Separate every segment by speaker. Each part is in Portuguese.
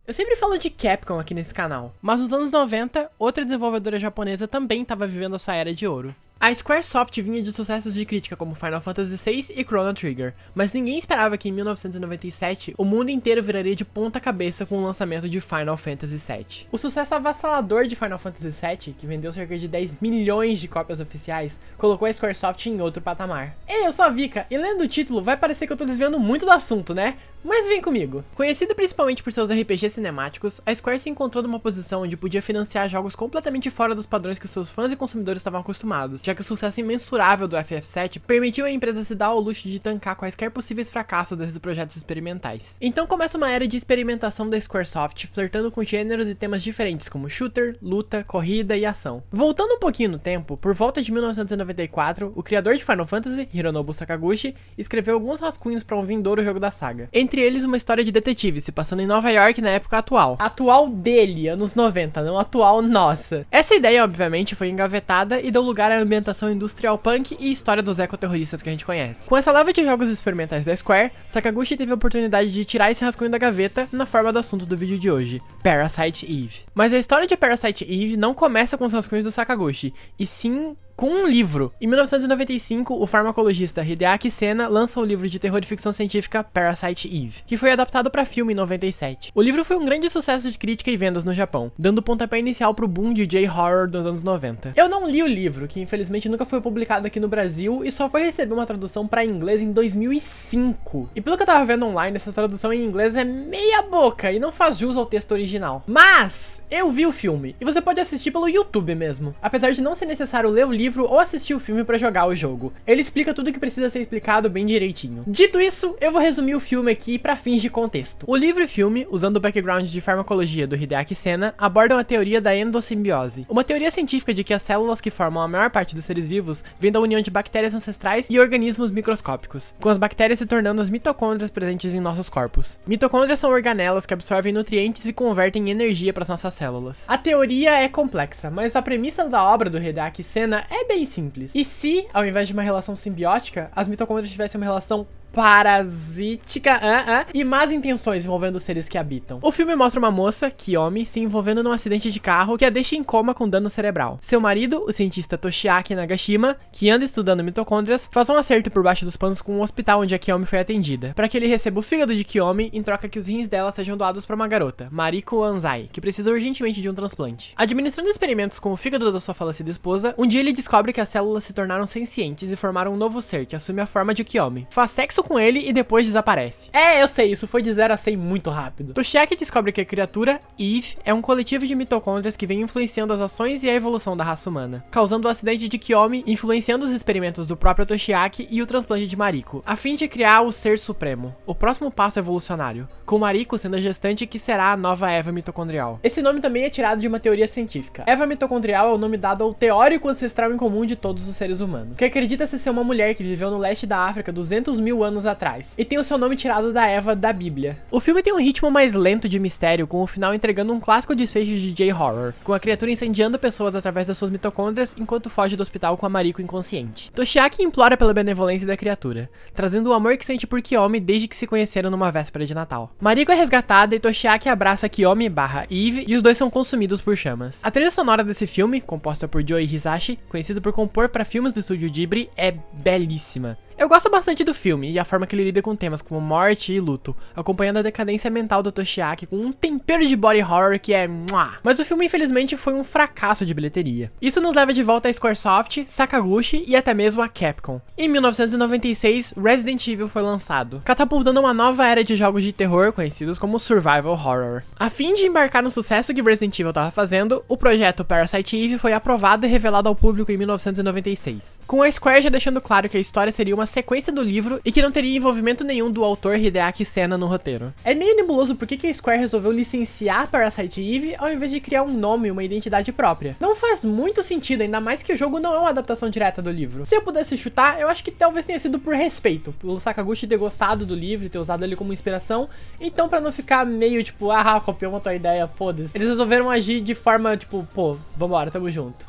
Speaker 1: Eu sempre falo de Capcom aqui nesse canal, mas nos anos 90, outra desenvolvedora japonesa também estava vivendo a sua era de ouro. A Squaresoft vinha de sucessos de crítica como Final Fantasy VI e Chrono Trigger, mas ninguém esperava que em 1997 o mundo inteiro viraria de ponta cabeça com o lançamento de Final Fantasy VII. O sucesso avassalador de Final Fantasy VII, que vendeu cerca de 10 milhões de cópias oficiais, colocou a Squaresoft em outro patamar. Ei, eu sou a Vika, e lendo o título vai parecer que eu tô desviando muito do assunto, né? Mas vem comigo. Conhecida principalmente por seus RPGs cinemáticos, a Square se encontrou numa posição onde podia financiar jogos completamente fora dos padrões que seus fãs e consumidores estavam acostumados, já que o sucesso imensurável do FF7 permitiu à empresa se dar ao luxo de tancar quaisquer possíveis fracassos desses projetos experimentais. Então começa uma era de experimentação da Squaresoft, flertando com gêneros e temas diferentes como shooter, luta, corrida e ação. Voltando um pouquinho no tempo, por volta de 1994, o criador de Final Fantasy, Hironobu Sakaguchi, escreveu alguns rascunhos para um vindouro jogo da saga. Entre eles uma história de detetive se passando em Nova York na época atual. Atual dele, anos 90, não atual nossa. Essa ideia obviamente foi engavetada e deu lugar à ambientação industrial punk e história dos ecoterroristas que a gente conhece. Com essa leva de jogos experimentais da Square, Sakaguchi teve a oportunidade de tirar esse rascunho da gaveta na forma do assunto do vídeo de hoje, Parasite Eve. Mas a história de Parasite Eve não começa com os rascunhos do Sakaguchi, e sim com um livro. Em 1995, o farmacologista Hideaki Sena lança o livro de terror e ficção científica Parasite Eve, que foi adaptado para filme em 97. O livro foi um grande sucesso de crítica e vendas no Japão, dando o pontapé inicial pro boom de J-Horror dos anos 90. Eu não li o livro, que infelizmente nunca foi publicado aqui no Brasil e só foi receber uma tradução para inglês em 2005. E pelo que eu tava vendo online, essa tradução em inglês é meia boca e não faz jus ao texto original. Mas eu vi o filme, e você pode assistir pelo YouTube mesmo. Apesar de não ser necessário ler o livro ou assistir o filme pra jogar o jogo. Ele explica tudo que precisa ser explicado bem direitinho. Dito isso, eu vou resumir o filme aqui pra fins de contexto. O livro e filme, usando o background de farmacologia do Hideaki Sena, abordam a teoria da endossimbiose, uma teoria científica de que as células que formam a maior parte dos seres vivos vêm da união de bactérias ancestrais e organismos microscópicos, com as bactérias se tornando as mitocôndrias presentes em nossos corpos. Mitocôndrias são organelas que absorvem nutrientes e convertem em energia para as nossas células. A teoria é complexa, mas a premissa da obra do Hideaki Sena é bem simples. E se, ao invés de uma relação simbiótica, as mitocôndrias tivessem uma relação parasítica e más intenções envolvendo os seres que habitam. O filme mostra uma moça, Kiyomi, se envolvendo num acidente de carro que a deixa em coma com dano cerebral. Seu marido, o cientista Toshiaki Nagashima, que anda estudando mitocôndrias, faz um acerto por baixo dos panos com o hospital onde a Kiyomi foi atendida, para que ele receba o fígado de Kiyomi em troca que os rins dela sejam doados para uma garota, Mariko Anzai, que precisa urgentemente de um transplante. Administrando experimentos com o fígado da sua falecida esposa, um dia ele descobre que as células se tornaram sencientes e formaram um novo ser que assume a forma de Kiyomi. Faz sexo com ele e depois desaparece. Eu sei, isso foi de 0 a 100 muito rápido. Toshiaki descobre que a criatura, Eve, é um coletivo de mitocôndrias que vem influenciando as ações e a evolução da raça humana, causando o acidente de Kiyomi, influenciando os experimentos do próprio Toshiaki e o transplante de Mariko, a fim de criar o Ser Supremo, o próximo passo evolucionário, com Mariko sendo a gestante que será a nova Eva mitocondrial. Esse nome também é tirado de uma teoria científica. Eva mitocondrial é o nome dado ao teórico ancestral em comum de todos os seres humanos, que acredita-se ser uma mulher que viveu no leste da África 200 mil anos atrás, e tem o seu nome tirado da Eva da Bíblia. O filme tem um ritmo mais lento de mistério, com o final entregando um clássico desfecho de J-Horror, com a criatura incendiando pessoas através das suas mitocôndrias enquanto foge do hospital com a Mariko inconsciente. Toshiaki implora pela benevolência da criatura, trazendo o amor que sente por Kiyomi desde que se conheceram numa véspera de Natal. Mariko é resgatada e Toshiaki abraça Kiyomi/Eve e os dois são consumidos por chamas. A trilha sonora desse filme, composta por Joe Hisashi, conhecido por compor para filmes do estúdio Ghibli, é belíssima. Eu gosto bastante do filme e a forma que ele lida com temas como morte e luto, acompanhando a decadência mental do Toshiaki com um tempero de body horror que é muah. Mas o filme infelizmente foi um fracasso de bilheteria. Isso nos leva de volta a Squaresoft, Sakaguchi e até mesmo a Capcom. Em 1996, Resident Evil foi lançado, catapultando uma nova era de jogos de terror conhecidos como Survival Horror. A fim de embarcar no sucesso que Resident Evil estava fazendo, o projeto Parasite Eve foi aprovado e revelado ao público em 1996, com a Square já deixando claro que a história seria uma sequência do livro e que não teria envolvimento nenhum do autor Hideaki Sena no roteiro. É meio nebuloso porque que a Square resolveu licenciar Parasite Eve ao invés de criar um nome e uma identidade própria. Não faz muito sentido, ainda mais que o jogo não é uma adaptação direta do livro. Se eu pudesse chutar, eu acho que talvez tenha sido por respeito, pelo Sakaguchi ter gostado do livro e ter usado ele como inspiração, então pra não ficar meio tipo, copiou a tua ideia, foda-se. Eles resolveram agir de forma tipo, pô, vambora, tamo junto.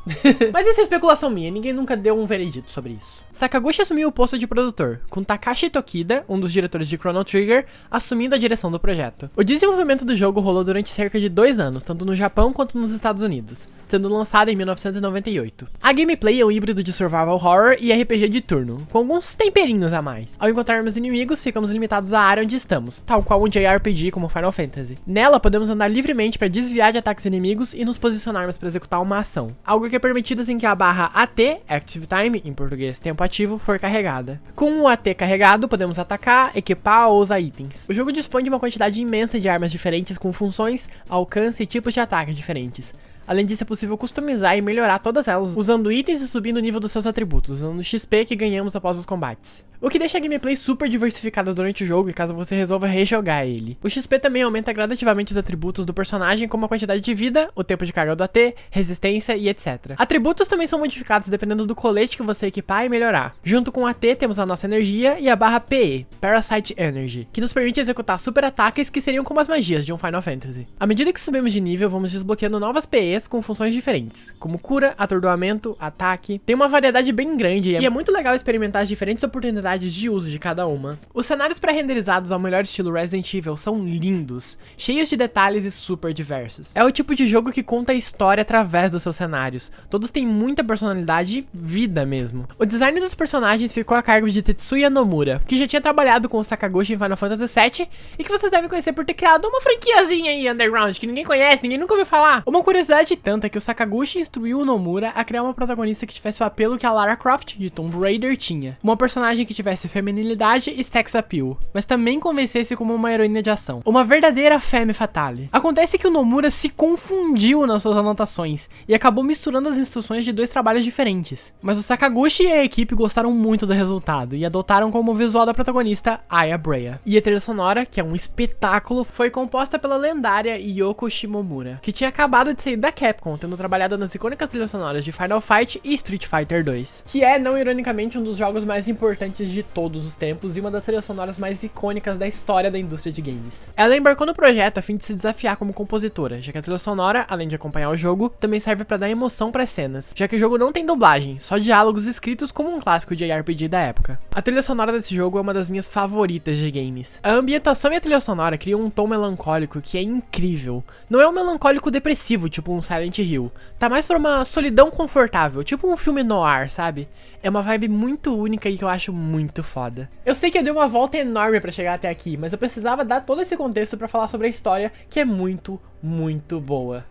Speaker 1: Mas isso é especulação minha, ninguém nunca deu um veredito sobre isso. Sakaguchi assumiu o posto de de produtor, com Takashi Tokida, um dos diretores de Chrono Trigger, assumindo a direção do projeto. O desenvolvimento do jogo rolou durante cerca de 2 anos, tanto no Japão quanto nos Estados Unidos, sendo lançado em 1998. A gameplay é um híbrido de survival horror e RPG de turno, com alguns temperinhos a mais. Ao encontrarmos inimigos, ficamos limitados à área onde estamos, tal qual um JRPG como Final Fantasy. Nela, podemos andar livremente para desviar de ataques inimigos e nos posicionarmos para executar uma ação, algo que é permitido assim que a barra AT, Active Time, em português tempo ativo, for carregada. Com o AT carregado, podemos atacar, equipar ou usar itens. O jogo dispõe de uma quantidade imensa de armas diferentes com funções, alcance e tipos de ataque diferentes. Além disso, é possível customizar e melhorar todas elas, usando itens e subindo o nível dos seus atributos, usando o XP que ganhamos após os combates. O que deixa a gameplay super diversificada durante o jogo e caso você resolva rejogar ele. O XP também aumenta gradativamente os atributos do personagem, como a quantidade de vida, o tempo de carga do AT, resistência e etc. Atributos também são modificados dependendo do colete que você equipar e melhorar. Junto com o AT temos a nossa energia e a barra PE, Parasite Energy, que nos permite executar super ataques que seriam como as magias de um Final Fantasy. À medida que subimos de nível, vamos desbloqueando novas PEs com funções diferentes, como cura, atordoamento, ataque. Tem uma variedade bem grande e é muito legal experimentar as diferentes oportunidades de uso de cada uma. Os cenários pré-renderizados ao melhor estilo Resident Evil são lindos, cheios de detalhes e super diversos. É o tipo de jogo que conta a história através dos seus cenários. Todos têm muita personalidade e vida mesmo. O design dos personagens ficou a cargo de Tetsuya Nomura, que já tinha trabalhado com o Sakaguchi em Final Fantasy VII e que vocês devem conhecer por ter criado uma franquiazinha aí underground que ninguém conhece, ninguém nunca ouviu falar. Uma curiosidade tanto é que o Sakaguchi instruiu o Nomura a criar uma protagonista que tivesse o apelo que a Lara Croft de Tomb Raider tinha. Uma personagem que tivesse feminilidade e sex appeal, mas também convencesse como uma heroína de ação. Uma verdadeira femme fatale. Acontece que o Nomura se confundiu nas suas anotações e acabou misturando as instruções de 2 trabalhos diferentes. Mas o Sakaguchi e a equipe gostaram muito do resultado e adotaram como visual da protagonista Aya Brea. E a trilha sonora, que é um espetáculo, foi composta pela lendária Yoko Shimomura, que tinha acabado de sair da Capcom, tendo trabalhado nas icônicas trilhas sonoras de Final Fight e Street Fighter 2, que é, não ironicamente, um dos jogos mais importantes de todos os tempos e uma das trilhas sonoras mais icônicas da história da indústria de games. Ela embarcou no projeto a fim de se desafiar como compositora, já que a trilha sonora, além de acompanhar o jogo, também serve para dar emoção para as cenas, já que o jogo não tem dublagem, só diálogos escritos como um clássico de JRPG da época. A trilha sonora desse jogo é uma das minhas favoritas de games. A ambientação e a trilha sonora criam um tom melancólico que é incrível. Não é um melancólico depressivo, tipo um Silent Hill. Tá mais pra uma solidão confortável, tipo um filme noir, sabe? É uma vibe muito única e que eu acho muito foda. Eu sei que eu dei uma volta enorme pra chegar até aqui, mas eu precisava dar todo esse contexto pra falar sobre a história, que é muito, muito boa.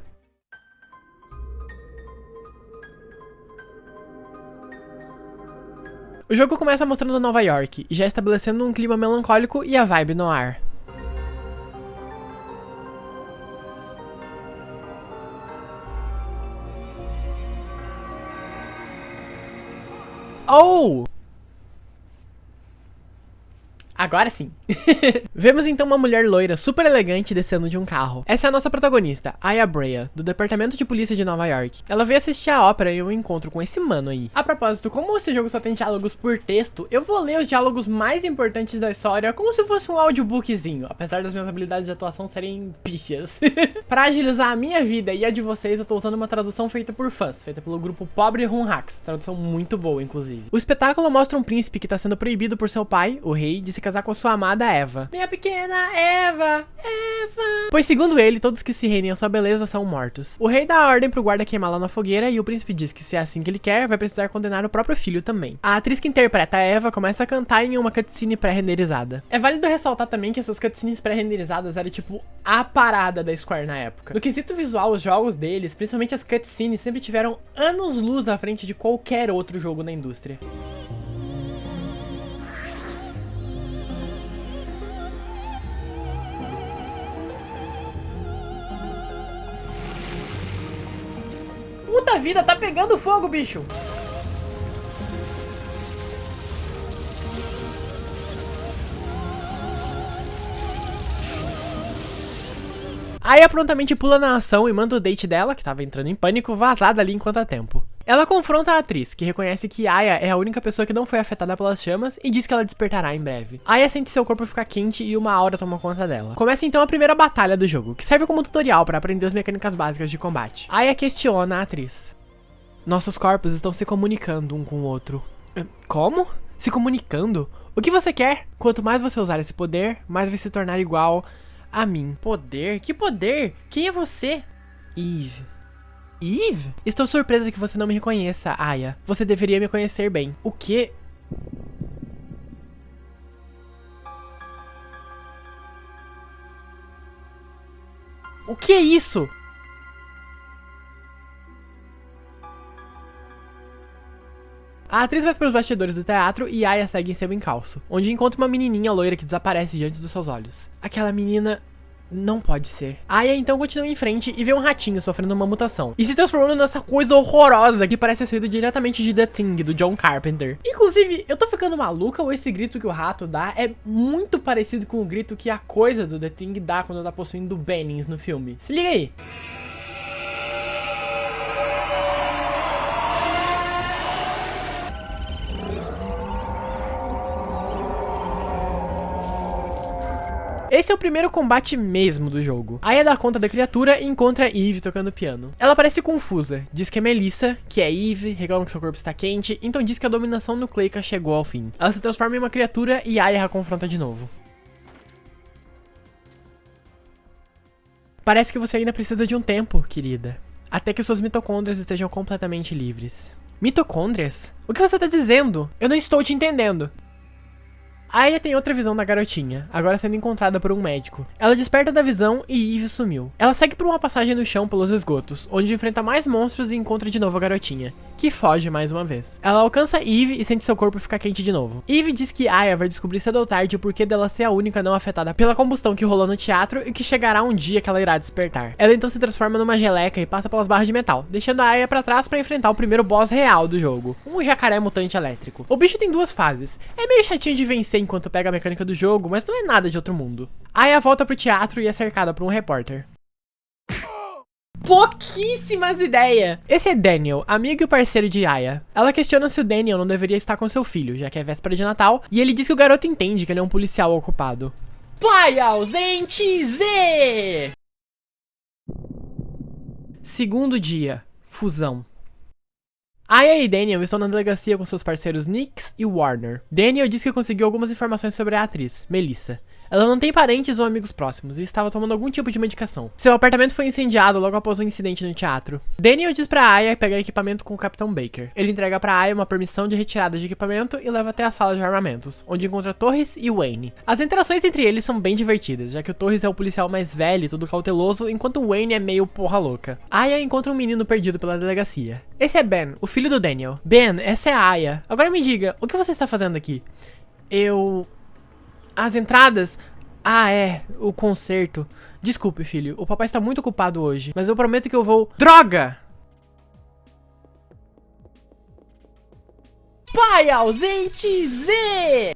Speaker 1: O jogo começa mostrando Nova York, já estabelecendo um clima melancólico e a vibe no ar. Oh! Agora sim. Vemos então uma mulher loira super elegante descendo de um carro. Essa é a nossa protagonista, Aya Brea, do Departamento de Polícia de Nova York. Ela veio assistir a ópera e eu encontro com esse mano aí. A propósito, como esse jogo só tem diálogos por texto, eu vou ler os diálogos mais importantes da história como se fosse um audiobookzinho, apesar das minhas habilidades de atuação serem pífias. Pra agilizar a minha vida e a de vocês, eu tô usando uma tradução feita por fãs, feita pelo grupo Pobre Runhacks, tradução muito boa, inclusive. O espetáculo mostra um príncipe que tá sendo proibido por seu pai, o rei, de se casar com a sua amada Eva. Minha pequena Eva, Eva. Pois segundo ele, todos que se rendem à sua beleza são mortos. O rei dá a ordem pro guarda queimá-la na fogueira e o príncipe diz que se é assim que ele quer, vai precisar condenar o próprio filho também. A atriz que interpreta a Eva começa a cantar em uma cutscene pré-renderizada. É válido ressaltar também que essas cutscenes pré-renderizadas eram tipo a parada da Square na época. No quesito visual, os jogos deles, principalmente as cutscenes, sempre tiveram anos-luz à frente de qualquer outro jogo na indústria. Puta vida, tá pegando fogo, bicho! Aya prontamente pula na ação e manda o date dela, que tava entrando em pânico, vazar dali enquanto há tempo. Ela confronta a atriz, que reconhece que Aya é a única pessoa que não foi afetada pelas chamas e diz que ela despertará em breve. Aya sente seu corpo ficar quente e uma aura toma conta dela. Começa então a primeira batalha do jogo, que serve como tutorial para aprender as mecânicas básicas de combate. Aya questiona a atriz. Nossos corpos estão se comunicando um com o outro. Como? Se comunicando? O que você quer? Quanto mais você usar esse poder, mais vai se tornar igual a mim. Poder? Que poder? Quem é você? Eve. Eve? Estou surpresa que você não me reconheça, Aya. Você deveria me conhecer bem. O quê? O que é isso? A atriz vai para os bastidores do teatro e Aya segue em seu encalço, onde encontra uma menininha loira que desaparece diante dos seus olhos. Aquela menina não pode ser. Aya então continua em frente e vê um ratinho sofrendo uma mutação e se transformando nessa coisa horrorosa que parece ter sido diretamente de The Thing, do John Carpenter. Inclusive, eu tô ficando maluca ou esse grito que o rato dá é muito parecido com o grito que a coisa do The Thing dá quando tá possuindo Bennings no filme. Se liga aí. Esse é o primeiro combate mesmo do jogo. Aya dá conta da criatura e encontra Eve tocando piano. Ela parece confusa, diz que é Melissa, que é Eve, reclama que seu corpo está quente, então diz que a dominação nucleica chegou ao fim. Ela se transforma em uma criatura e Aya a confronta de novo. Parece que você ainda precisa de um tempo, querida. Até que suas mitocôndrias estejam completamente livres. Mitocôndrias? O que você tá dizendo? Eu não estou te entendendo. Aya tem outra visão da garotinha, agora sendo encontrada por um médico. Ela desperta da visão e Eve sumiu. Ela segue por uma passagem no chão pelos esgotos, onde enfrenta mais monstros e encontra de novo a garotinha, que foge mais uma vez. Ela alcança Eve e sente seu corpo ficar quente de novo. Eve diz que Aya vai descobrir cedo ou tarde o porquê dela ser a única não afetada pela combustão que rolou no teatro e que chegará um dia que ela irá despertar. Ela então se transforma numa geleca e passa pelas barras de metal, deixando a Aya pra trás pra enfrentar o primeiro boss real do jogo, um jacaré mutante elétrico. O bicho tem duas fases, é meio chatinho de vencer enquanto pega a mecânica do jogo, mas não é nada de outro mundo. Aya volta pro teatro e é cercada por um repórter. Pouquíssimas ideias! Esse é Daniel, amigo e parceiro de Aya. Ela questiona se o Daniel não deveria estar com seu filho, já que é véspera de Natal, e ele diz que o garoto entende que ele é um policial ocupado. Pai ausente Z! Segundo dia, fusão. Aya e Daniel estão na delegacia com seus parceiros Nix e Warner. Daniel diz que conseguiu algumas informações sobre a atriz, Melissa. Ela não tem parentes ou amigos próximos e estava tomando algum tipo de medicação. Seu apartamento foi incendiado logo após um incidente no teatro. Daniel diz pra Aya pegar equipamento com o Capitão Baker. Ele entrega pra Aya uma permissão de retirada de equipamento e leva até a sala de armamentos, onde encontra Torres e Wayne. As interações entre eles são bem divertidas, já que o Torres é o policial mais velho e tudo cauteloso, enquanto o Wayne é meio porra louca. Aya encontra um menino perdido pela delegacia. Esse é Ben, o filho do Daniel. Ben, essa é a Aya. Agora me diga, o que você está fazendo aqui? As entradas... Ah, é, o concerto. Desculpe, filho, o papai está muito ocupado hoje, mas eu prometo que eu vou... Droga! Pai ausente Z!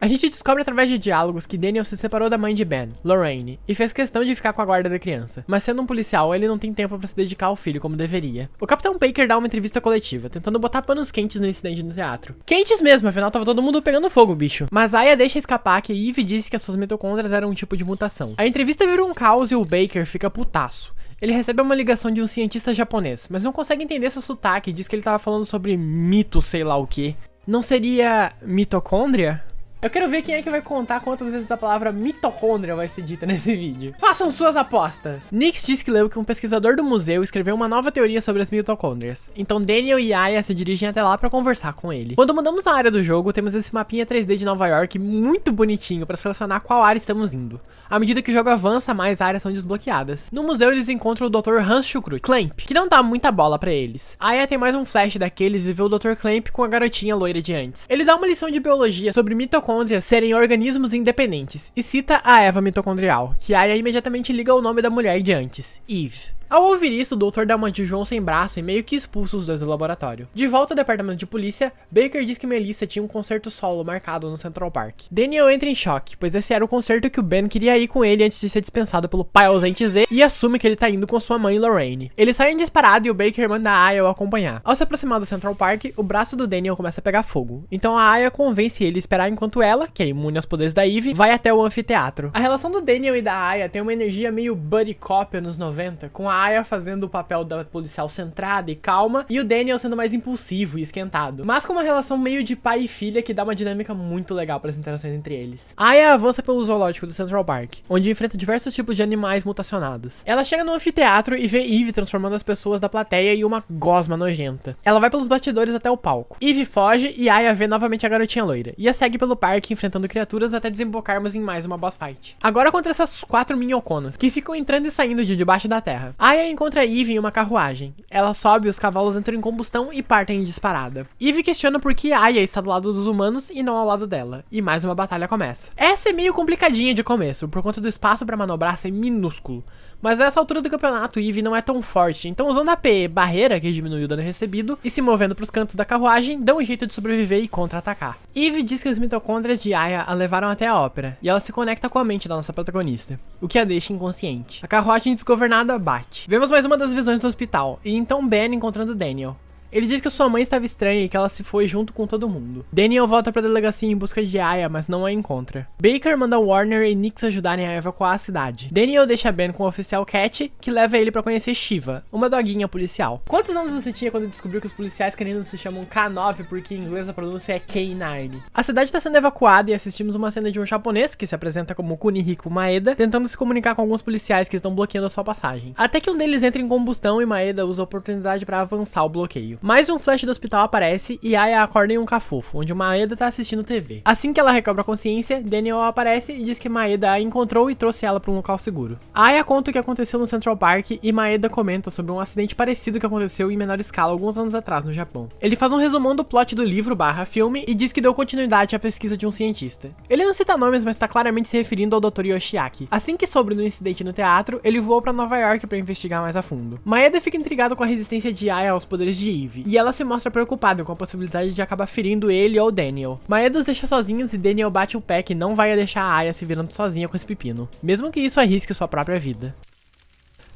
Speaker 1: A gente descobre através de diálogos que Daniel se separou da mãe de Ben, Lorraine, e fez questão de ficar com a guarda da criança. Mas sendo um policial, ele não tem tempo pra se dedicar ao filho como deveria. O Capitão Baker dá uma entrevista coletiva, tentando botar panos quentes no incidente no teatro. Quentes mesmo, afinal tava todo mundo pegando fogo, bicho. Mas Aya deixa escapar que Eve disse que as suas mitocôndrias eram um tipo de mutação. A entrevista vira um caos e o Baker fica putaço. Ele recebe uma ligação de um cientista japonês, mas não consegue entender seu sotaque e diz que ele tava falando sobre mito sei lá o que. Não seria mitocôndria? Eu quero ver quem é que vai contar quantas vezes a palavra mitocôndria vai ser dita nesse vídeo. Façam suas apostas! Nix diz que leu que um pesquisador do museu escreveu uma nova teoria sobre as mitocôndrias. Então Daniel e Aya se dirigem até lá pra conversar com ele. Quando mudamos a área do jogo, temos esse mapinha 3D de Nova York muito bonitinho pra selecionar qual área estamos indo. À medida que o jogo avança, mais áreas são desbloqueadas. No museu eles encontram o Dr. Hans Schukrut, Clamp, que não dá muita bola pra eles. Aya tem mais um flash daqueles e vê o Dr. Clamp com a garotinha loira de antes. Ele dá uma lição de biologia sobre mitocôndrias serem organismos independentes e cita a Eva mitocondrial, que Aya imediatamente liga ao nome da mulher de antes, Eve. Ao ouvir isso, o doutor dá uma de João sem braço e meio que expulsa os dois do laboratório. De volta ao departamento de polícia, Baker diz que Melissa tinha um concerto solo marcado no Central Park. Daniel entra em choque, pois esse era o concerto que o Ben queria ir com ele antes de ser dispensado pelo pai ausente Z e assume que ele tá indo com sua mãe Lorraine. Eles saem disparado e o Baker manda a Aya o acompanhar. Ao se aproximar do Central Park, o braço do Daniel começa a pegar fogo. Então a Aya convence ele a esperar enquanto ela, que é imune aos poderes da Eve, vai até o anfiteatro. A relação do Daniel e da Aya tem uma energia meio buddy cop anos 90, com a a Aya fazendo o papel da policial centrada e calma, e o Daniel sendo mais impulsivo e esquentado, mas com uma relação meio de pai e filha que dá uma dinâmica muito legal para as interações entre eles. A Aya avança pelo zoológico do Central Park, onde enfrenta diversos tipos de animais mutacionados. Ela chega no anfiteatro e vê Eve transformando as pessoas da plateia em uma gosma nojenta. Ela vai pelos bastidores até o palco. Eve foge e Aya vê novamente a garotinha loira, e a segue pelo parque enfrentando criaturas até desembocarmos em mais uma boss fight. Agora contra essas 4 minhoconas, que ficam entrando e saindo de debaixo da terra. Aya encontra Eve em uma carruagem. Ela sobe, os cavalos entram em combustão e partem em disparada. Eve questiona por que Aya está do lado dos humanos e não ao lado dela, e mais uma batalha começa. Essa é meio complicadinha de começo, por conta do espaço para manobrar ser minúsculo, mas nessa altura do campeonato Eve não é tão forte, então usando a P barreira, que diminui o dano recebido, e se movendo pros cantos da carruagem, dão um jeito de sobreviver e contra-atacar. Eve diz que as mitocôndrias de Aya a levaram até a ópera, e ela se conecta com a mente da nossa protagonista, o que a deixa inconsciente. A carruagem desgovernada bate. Vemos mais uma das visões do hospital, e então Ben encontrando Daniel. Ele diz que sua mãe estava estranha e que ela se foi junto com todo mundo. Daniel volta pra delegacia em busca de Aya, mas não a encontra. Baker manda Warner e Nix ajudarem a evacuar a cidade. Daniel deixa Ben com o oficial Cat, que leva ele pra conhecer Shiva, uma doguinha policial. Quantos anos você tinha quando descobriu que os policiais caninos se chamam K9 porque em inglês a pronúncia é K9? A cidade está sendo evacuada e assistimos uma cena de um japonês, que se apresenta como Kunihiko Maeda, tentando se comunicar com alguns policiais que estão bloqueando a sua passagem. Até que um deles entra em combustão e Maeda usa a oportunidade pra avançar o bloqueio. Mais um flash do hospital aparece e Aya acorda em um cafofo, onde Maeda tá assistindo TV. Assim que ela recobra a consciência, Daniel aparece e diz que Maeda a encontrou e trouxe ela para um local seguro. Aya conta o que aconteceu no Central Park e Maeda comenta sobre um acidente parecido que aconteceu em menor escala alguns anos atrás no Japão. Ele faz um resumão do plot do livro / filme e diz que deu continuidade à pesquisa de um cientista. Ele não cita nomes, mas tá claramente se referindo ao Dr. Yoshiaki. Assim que soube do incidente no teatro, ele voou para Nova York para investigar mais a fundo. Maeda fica intrigado com a resistência de Aya aos poderes de Eve, e ela se mostra preocupada com a possibilidade de acabar ferindo ele ou Daniel. Maeda os deixa sozinhos e Daniel bate o pé que não vai deixar a Aya se virando sozinha com esse pepino, mesmo que isso arrisque sua própria vida.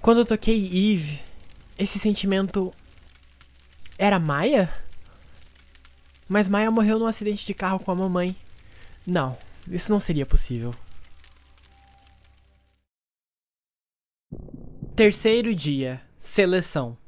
Speaker 1: Quando eu toquei Eve, esse sentimento era Maya? Mas Maya morreu num acidente de carro com a mamãe. Não, isso não seria possível. Terceiro dia, seleção.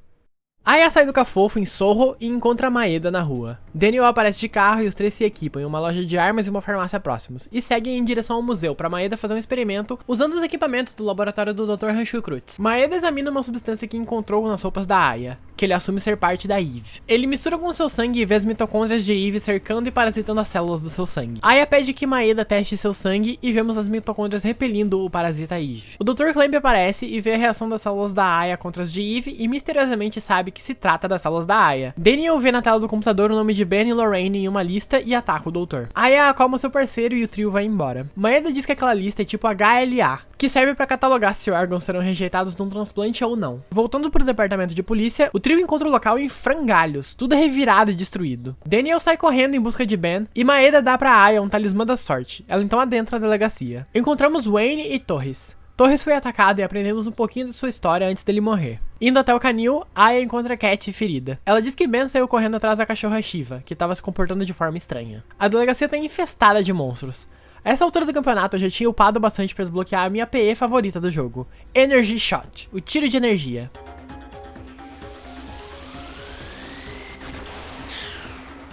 Speaker 1: Aya sai do cafofo em Sorro e encontra Maeda na rua. Daniel aparece de carro e os três se equipam em uma loja de armas e uma farmácia próximos, e seguem em direção ao museu para Maeda fazer um experimento usando os equipamentos do laboratório do Dr. Rancho Cruz. Maeda examina uma substância que encontrou nas roupas da Aya, que ele assume ser parte da Eve. Ele mistura com seu sangue e vê as mitocôndrias de Eve cercando e parasitando as células do seu sangue. Aya pede que Maeda teste seu sangue e vemos as mitocôndrias repelindo o parasita Eve. O Dr. Clamp aparece e vê a reação das células da Aya contra as de Eve e misteriosamente sabe que se trata das células da Aya. Daniel vê na tela do computador o nome de Ben e Lorraine em uma lista e ataca o doutor. Aya acalma seu parceiro e o trio vai embora. Maeda diz que aquela lista é tipo HLA, que serve para catalogar se órgãos serão rejeitados num transplante ou não. Voltando pro departamento de polícia, o trio encontra o local em frangalhos, tudo revirado e destruído. Daniel sai correndo em busca de Ben e Maeda dá pra Aya um talismã da sorte. Ela então adentra a delegacia. Encontramos Wayne e Torres. Torres foi atacado e aprendemos um pouquinho de sua história antes dele morrer. Indo até o canil, Aya encontra Cat ferida. Ela diz que Ben saiu correndo atrás da cachorra Shiva, que estava se comportando de forma estranha. A delegacia está infestada de monstros. A essa altura do campeonato eu já tinha upado bastante para desbloquear a minha PE favorita do jogo, Energy Shot, o tiro de energia.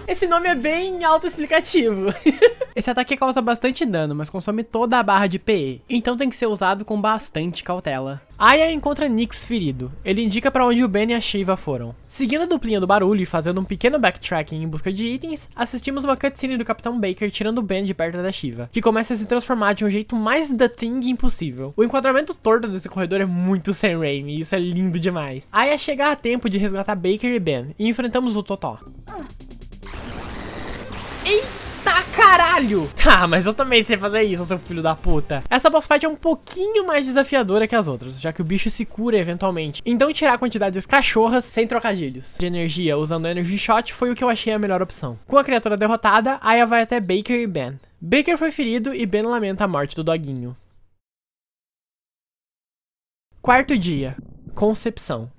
Speaker 1: Esse nome é bem autoexplicativo. Esse ataque causa bastante dano, mas consome toda a barra de PE, então tem que ser usado com bastante cautela. Aya encontra Nix ferido. Ele indica pra onde o Ben e a Shiva foram. Seguindo a duplinha do barulho e fazendo um pequeno backtracking em busca de itens, assistimos uma cutscene do Capitão Baker tirando o Ben de perto da Shiva, que começa a se transformar de um jeito mais The Thing impossível. O enquadramento torto desse corredor é muito Sam Raimi, e isso é lindo demais. Aya chega a tempo de resgatar Baker e Ben, e enfrentamos o Totó. Eita caralho! Tá, mas eu também sei fazer isso, seu filho da puta. Essa boss fight é um pouquinho mais desafiadora que as outras, já que o bicho se cura eventualmente. Então tirar quantidades cachorras sem trocadilhos de energia usando Energy Shot foi o que eu achei a melhor opção. Com a criatura derrotada, Aya vai até Baker e Ben. Baker foi ferido e Ben lamenta a morte do doguinho. Quarto dia. Concepção.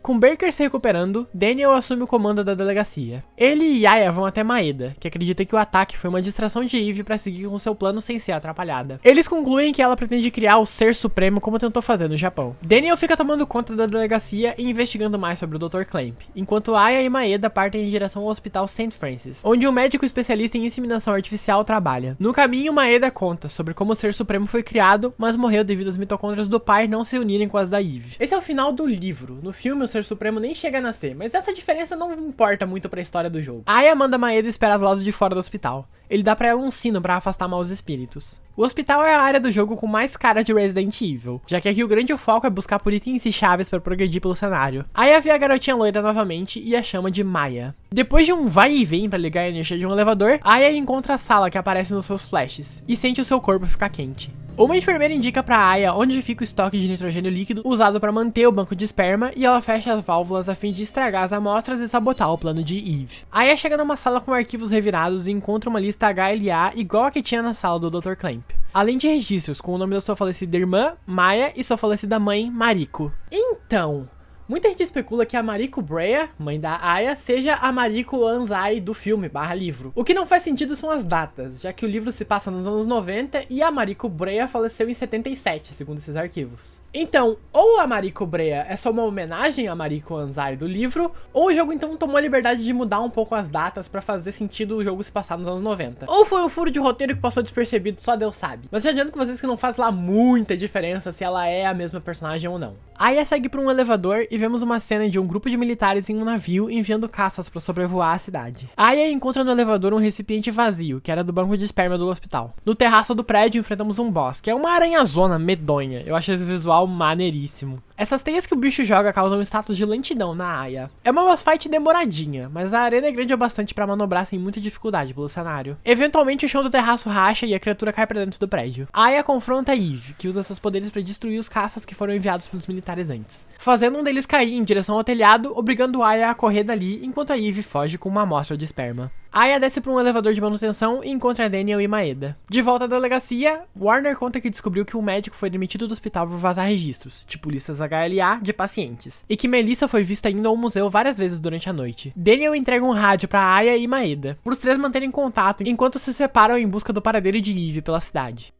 Speaker 1: Com Baker se recuperando, Daniel assume o comando da delegacia. Ele e Aya vão até Maeda, que acredita que o ataque foi uma distração de Eve para seguir com seu plano sem ser atrapalhada. Eles concluem que ela pretende criar o Ser Supremo como tentou fazer no Japão. Daniel fica tomando conta da delegacia e investigando mais sobre o Dr. Clamp, enquanto Aya e Maeda partem em direção ao Hospital St. Francis, onde um médico especialista em inseminação artificial trabalha. No caminho, Maeda conta sobre como o Ser Supremo foi criado, mas morreu devido às mitocôndrias do pai não se unirem com as da Eve. Esse é o final do livro. No filme, o Ser Supremo nem chega a nascer, mas essa diferença não importa muito pra história do jogo. Aya manda Maeda esperar do lado de fora do hospital. Ele dá pra ela um sino pra afastar maus espíritos. O hospital é a área do jogo com mais cara de Resident Evil, já que aqui o grande foco é buscar por itens e chaves pra progredir pelo cenário. Aya vê a garotinha loira novamente e a chama de Maya. Depois de um vai e vem pra ligar a energia de um elevador, Aya encontra a sala que aparece nos seus flashes e sente o seu corpo ficar quente. Uma enfermeira indica pra Aya onde fica o estoque de nitrogênio líquido usado para manter o banco de esperma e ela fecha as válvulas a fim de estragar as amostras e sabotar o plano de Eve. Aya chega numa sala com arquivos revirados e encontra uma lista HLA igual a que tinha na sala do Dr. Clamp, além de registros com o nome da sua falecida irmã, Maya, e sua falecida mãe, Mariko. Então, muita gente especula que a Mariko Brea, mãe da Aya, seja a Mariko Anzai do filme / livro. O que não faz sentido são as datas, já que o livro se passa nos anos 90 e a Mariko Brea faleceu em 77, segundo esses arquivos. Então, ou a Mariko Brea é só uma homenagem à Mariko Anzai do livro, ou o jogo então tomou a liberdade de mudar um pouco as datas pra fazer sentido o jogo se passar nos anos 90. Ou foi um furo de roteiro que passou despercebido, só Deus sabe. Mas já adianto com vocês que não faz lá muita diferença se ela é a mesma personagem ou não. Aya segue por um elevador e vemos uma cena de um grupo de militares em um navio enviando caças para sobrevoar a cidade. Aya encontra no elevador um recipiente vazio, que era do banco de esperma do hospital. No terraço do prédio enfrentamos um boss, que é uma aranhazona medonha. Eu acho esse visual maneiríssimo. Essas teias que o bicho joga causam status de lentidão na Aya. É uma boss fight demoradinha, mas a arena é grande o bastante para manobrar sem muita dificuldade pelo cenário. Eventualmente o chão do terraço racha e a criatura cai para dentro do prédio. Aya confronta Eve, que usa seus poderes para destruir os caças que foram enviados pelos militares antes, fazendo um deles cair em direção ao telhado, obrigando Aya a correr dali enquanto a Eve foge com uma amostra de esperma. Aya desce para um elevador de manutenção e encontra Daniel e Maeda. De volta à delegacia, Warner conta que descobriu que um médico foi demitido do hospital por vazar registros, tipo listas HLA, de pacientes, e que Melissa foi vista indo ao museu várias vezes durante a noite. Daniel entrega um rádio para Aya e Maeda, para os três manterem contato enquanto se separam em busca do paradeiro de Eve pela cidade.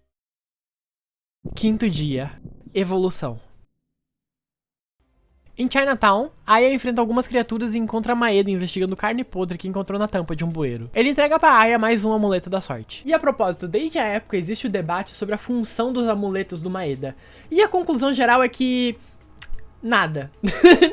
Speaker 1: Quinto dia. Evolução. Em Chinatown, Aya enfrenta algumas criaturas e encontra Maeda investigando carne podre que encontrou na tampa de um bueiro. Ele entrega pra Aya mais um amuleto da sorte. E a propósito, desde a época existe o debate sobre a função dos amuletos do Maeda. E a conclusão geral é que... nada.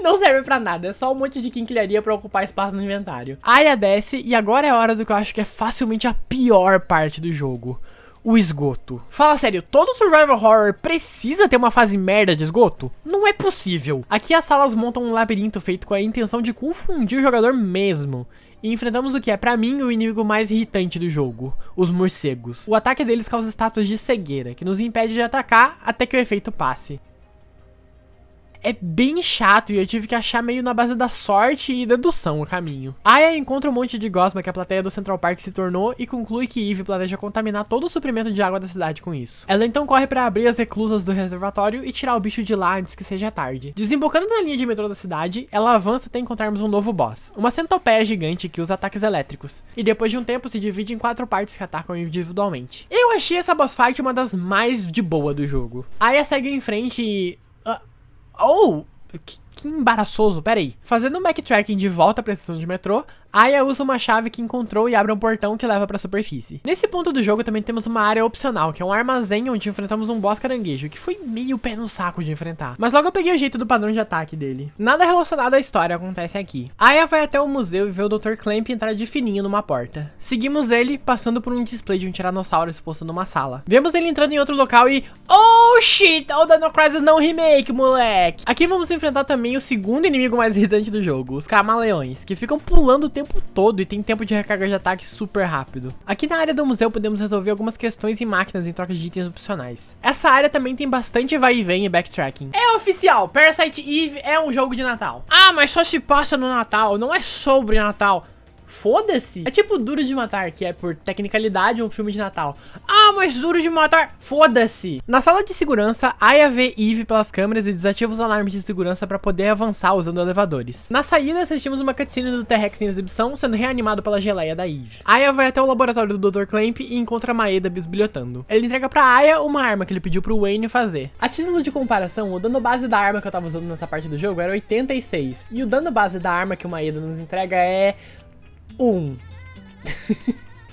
Speaker 1: Não serve pra nada, é só um monte de quinquilharia pra ocupar espaço no inventário. Aya desce e agora é a hora do que eu acho que é facilmente a pior parte do jogo. O esgoto. Fala sério, todo survival horror precisa ter uma fase merda de esgoto? Não é possível. Aqui as salas montam um labirinto feito com a intenção de confundir o jogador mesmo. E enfrentamos o que é, pra mim, o inimigo mais irritante do jogo, os morcegos. O ataque deles causa status de cegueira, que nos impede de atacar até que o efeito passe. É bem chato e eu tive que achar meio na base da sorte e dedução o caminho. Aya encontra um monte de gosma que a plateia do Central Park se tornou e conclui que Eve planeja contaminar todo o suprimento de água da cidade com isso. Ela então corre para abrir as reclusas do reservatório e tirar o bicho de lá antes que seja tarde. Desembocando na linha de metrô da cidade, ela avança até encontrarmos um novo boss, uma centopeia gigante que usa ataques elétricos, e depois de um tempo se divide em 4 partes que atacam individualmente. Eu achei essa boss fight uma das mais de boa do jogo. Aya segue em frente e... que embaraçoso, peraí. Fazendo um backtracking de volta pra estação de metrô, Aya usa uma chave que encontrou e abre um portão que leva pra superfície. Nesse ponto do jogo também temos uma área opcional, que é um armazém onde enfrentamos um boss caranguejo, que foi meio pé no saco de enfrentar. Mas logo eu peguei o jeito do padrão de ataque dele. Nada relacionado à história acontece aqui. Aya vai até o museu e vê o Dr. Clamp entrar de fininho numa porta. Seguimos ele, passando por um display de um tiranossauro exposto numa sala. Vemos ele entrando em outro local e... oh shit, o Dino Crisis não remake, moleque! Aqui vamos enfrentar também o segundo inimigo mais irritante do jogo, os camaleões, que ficam pulando o tempo todo e tem tempo de recarga de ataque super rápido. Aqui na área do museu podemos resolver algumas questões em máquinas em troca de itens opcionais. Essa área também tem bastante vai e vem e backtracking. É oficial, Parasite Eve é um jogo de Natal. Ah, mas só se passa no Natal, não é sobre Natal. Foda-se. É tipo Duro de Matar, que é por tecnicalidade um filme de Natal. Ah, mas Duro de Matar, foda-se. Na sala de segurança, Aya vê Eve pelas câmeras e desativa os alarmes de segurança pra poder avançar usando elevadores. Na saída, assistimos uma cutscene do T-Rex em exibição, sendo reanimado pela geleia da Eve. Aya vai até o laboratório do Dr. Clamp e encontra Maeda bisbilhotando. Ele entrega pra Aya uma arma que ele pediu pro Wayne fazer. A título de comparação, o dano base da arma que eu tava usando nessa parte do jogo era 86. E o dano base da arma que o Maeda nos entrega é 1.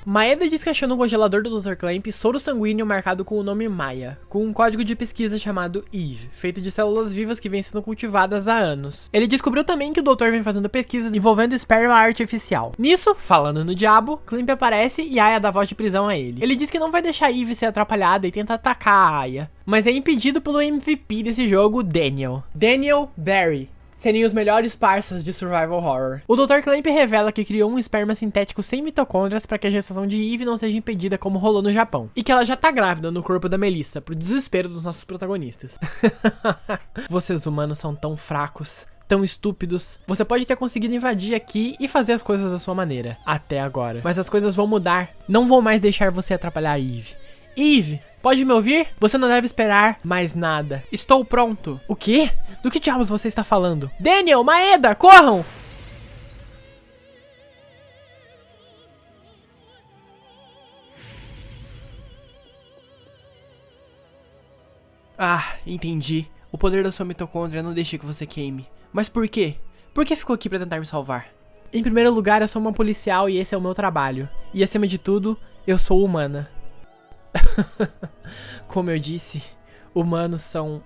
Speaker 1: Maeda diz que achou no congelador do Dr. Clamp soro sanguíneo marcado com o nome Maya, com um código de pesquisa chamado Eve, feito de células vivas que vêm sendo cultivadas há anos. Ele descobriu também que o doutor vem fazendo pesquisas envolvendo esperma artificial. Nisso, falando no diabo, Clamp aparece e Aya dá voz de prisão a ele. Ele diz que não vai deixar Eve ser atrapalhada e tenta atacar a Aya, mas é impedido pelo MVP desse jogo, Daniel Barry. Serem os melhores parceiros de survival horror. O Dr. Clamp revela que criou um esperma sintético sem mitocôndrias para que a gestação de Eve não seja impedida como rolou no Japão. E que ela já tá grávida no corpo da Melissa, pro desespero dos nossos protagonistas. Vocês humanos são tão fracos, tão estúpidos. Você pode ter conseguido invadir aqui e fazer as coisas da sua maneira, até agora. Mas as coisas vão mudar. Não vou mais deixar você atrapalhar Eve. Eve, pode me ouvir? Você não deve esperar mais nada. Estou pronto. O quê? Do que diabos você está falando? Daniel, Maeda, corram! Ah, entendi. O poder da sua mitocôndria não deixa que você queime. Mas por quê? Por que ficou aqui pra tentar me salvar? Em primeiro lugar, eu sou uma policial e esse é o meu trabalho. E acima de tudo, eu sou humana. Como eu disse, humanos são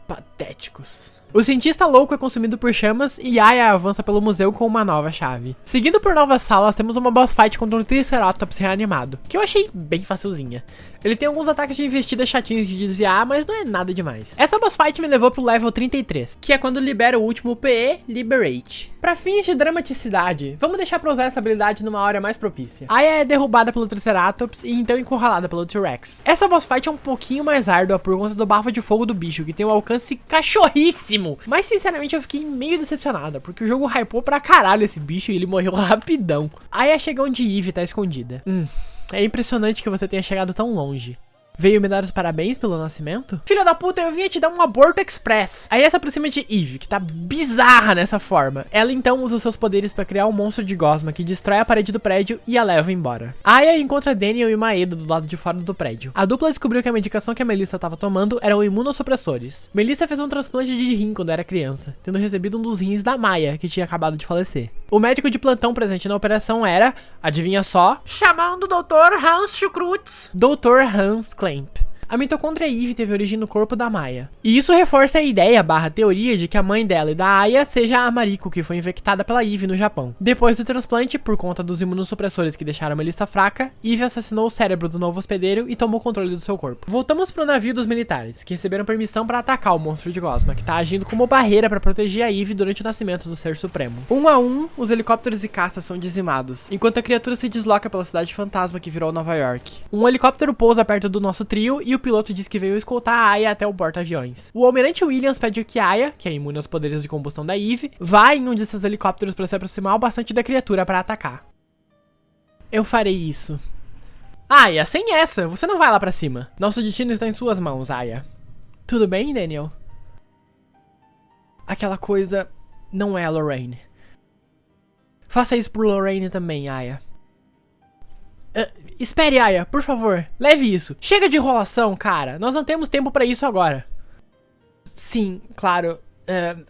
Speaker 1: patéticos. O cientista louco é consumido por chamas e Aya avança pelo museu com uma nova chave. Seguindo por novas salas, temos uma boss fight contra um Triceratops reanimado, que eu achei bem facilzinha. Ele tem alguns ataques de investida chatinhos de desviar, mas não é nada demais. Essa boss fight me levou pro level 33, que é quando libera o último PE, Liberate. Pra fins de dramaticidade, vamos deixar pra usar essa habilidade numa hora mais propícia. Aya é derrubada pelo Triceratops e então encurralada pelo T-Rex. Essa boss fight é um pouquinho mais árdua por conta do bafo de fogo do bicho, que tem um alcance cachorríssimo. Mas sinceramente eu fiquei meio decepcionada, porque o jogo hypou pra caralho esse bicho e ele morreu rapidão. Aya chega onde Eve tá escondida. É impressionante que você tenha chegado tão longe. Veio me dar os parabéns pelo nascimento? Filha da puta, eu vinha te dar um aborto express. Aí essa aproxima de Eve, que tá bizarra nessa forma. Ela então usa os seus poderes pra criar um monstro de gosma que destrói a parede do prédio e a leva embora. Aya encontra Daniel e Maeda do lado de fora do prédio. A dupla descobriu que a medicação que a Melissa tava tomando eram imunossupressores. Melissa fez um transplante de rim quando era criança, tendo recebido um dos rins da Maya, que tinha acabado de falecer. O médico de plantão presente na operação era, adivinha só, chamando o Dr. Hans Schukrutz. Dr. Hans Clamp. A mitocôndria Eve teve origem no corpo da Maya. E isso reforça a ideia / teoria de que a mãe dela e da Aya seja a Mariko, que foi infectada pela Eve no Japão. Depois do transplante, por conta dos imunossupressores que deixaram a Melissa fraca, Eve assassinou o cérebro do novo hospedeiro e tomou controle do seu corpo. Voltamos pro navio dos militares, que receberam permissão para atacar o monstro de Gosma, que tá agindo como barreira para proteger a Eve durante o nascimento do Ser Supremo. Um a um, os helicópteros e caças são dizimados, enquanto a criatura se desloca pela cidade fantasma que virou Nova York. Um helicóptero pousa perto do nosso trio e o piloto diz que veio escoltar a Aya até o porta-aviões. O almirante Williams pede que Aya, que é imune aos poderes de combustão da Eve, vá em um de seus helicópteros para se aproximar o bastante da criatura para atacar. Eu farei isso. Aya, sem essa, você não vai lá pra cima. Nosso destino está em suas mãos, Aya. Tudo bem, Daniel? Aquela coisa não é a Lorraine. Faça isso por Lorraine também, Aya. Espere, Aya, por favor, leve isso. Chega de enrolação, cara, nós não temos tempo pra isso agora. Sim, claro.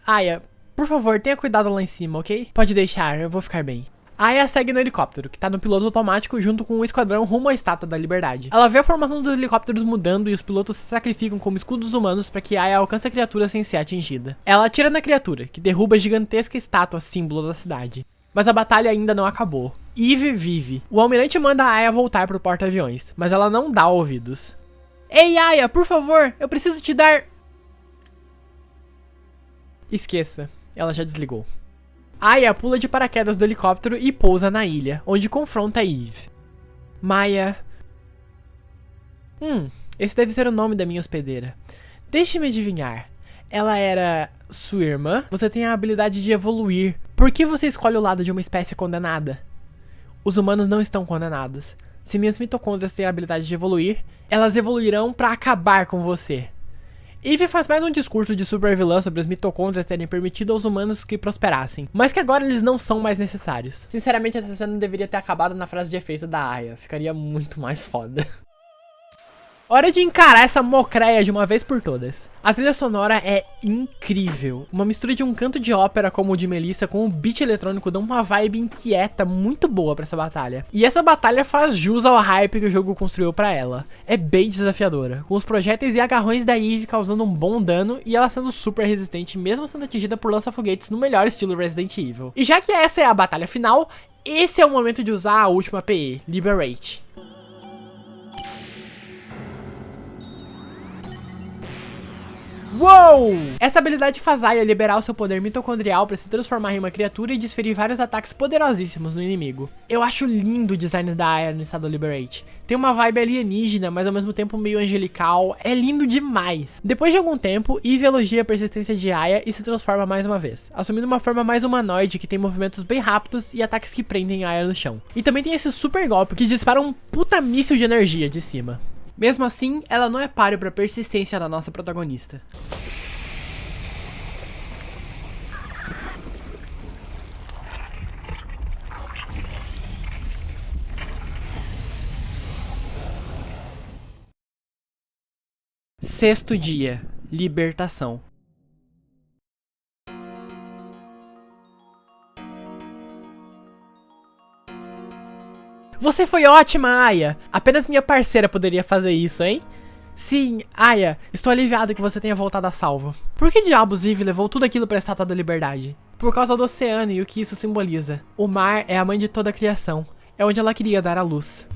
Speaker 1: Aya, por favor, tenha cuidado lá em cima, ok? Pode deixar, eu vou ficar bem. Aya segue no helicóptero, que tá no piloto automático junto com um esquadrão rumo à Estátua da Liberdade. Ela vê a formação dos helicópteros mudando e os pilotos se sacrificam como escudos humanos para que Aya alcance a criatura sem ser atingida. Ela atira na criatura, que derruba a gigantesca estátua símbolo da cidade. Mas a batalha ainda não acabou. Eve vive. O almirante manda a Aya voltar pro porta-aviões, mas ela não dá ouvidos. Ei, Aya, por favor, eu preciso te dar... Esqueça, ela já desligou. Aya pula de paraquedas do helicóptero e pousa na ilha, onde confronta Eve. Maya... esse deve ser o nome da minha hospedeira. Deixe-me adivinhar. Ela era sua irmã? Você tem a habilidade de evoluir. Por que você escolhe o lado de uma espécie condenada? Os humanos não estão condenados. Se minhas mitocôndrias têm a habilidade de evoluir, elas evoluirão pra acabar com você. Eve faz mais um discurso de super vilã sobre as mitocôndrias terem permitido aos humanos que prosperassem, mas que agora eles não são mais necessários. Sinceramente, essa cena deveria ter acabado na frase de efeito da Aya, ficaria muito mais foda. Hora de encarar essa mocreia de uma vez por todas. A trilha sonora é incrível. Uma mistura de um canto de ópera como o de Melissa com o beat eletrônico dá uma vibe inquieta muito boa pra essa batalha. E essa batalha faz jus ao hype que o jogo construiu pra ela. É bem desafiadora, com os projéteis e agarrões da Eve causando um bom dano e ela sendo super resistente mesmo sendo atingida por lança-foguetes no melhor estilo Resident Evil. E já que essa é a batalha final, esse é o momento de usar a última PE, Liberate. Uou! Essa habilidade faz Aya liberar o seu poder mitocondrial para se transformar em uma criatura e desferir vários ataques poderosíssimos no inimigo. Eu acho lindo o design da Aya no estado Liberate. Tem uma vibe alienígena, mas ao mesmo tempo meio angelical. É lindo demais. Depois de algum tempo, Eve elogia a persistência de Aya e se transforma mais uma vez, assumindo uma forma mais humanoide que tem movimentos bem rápidos e ataques que prendem Aya no chão. E também tem esse super golpe que dispara um puta míssil de energia de cima. Mesmo assim, ela não é páreo pra persistência da nossa protagonista. Sexto dia, libertação. Você foi ótima, Aya! Apenas minha parceira poderia fazer isso, hein? Sim, Aya, estou aliviado que você tenha voltado a salvo. Por que diabos Eve levou tudo aquilo para a Estátua da Liberdade? Por causa do oceano e o que isso simboliza. O mar é a mãe de toda a criação. É onde ela queria dar à luz.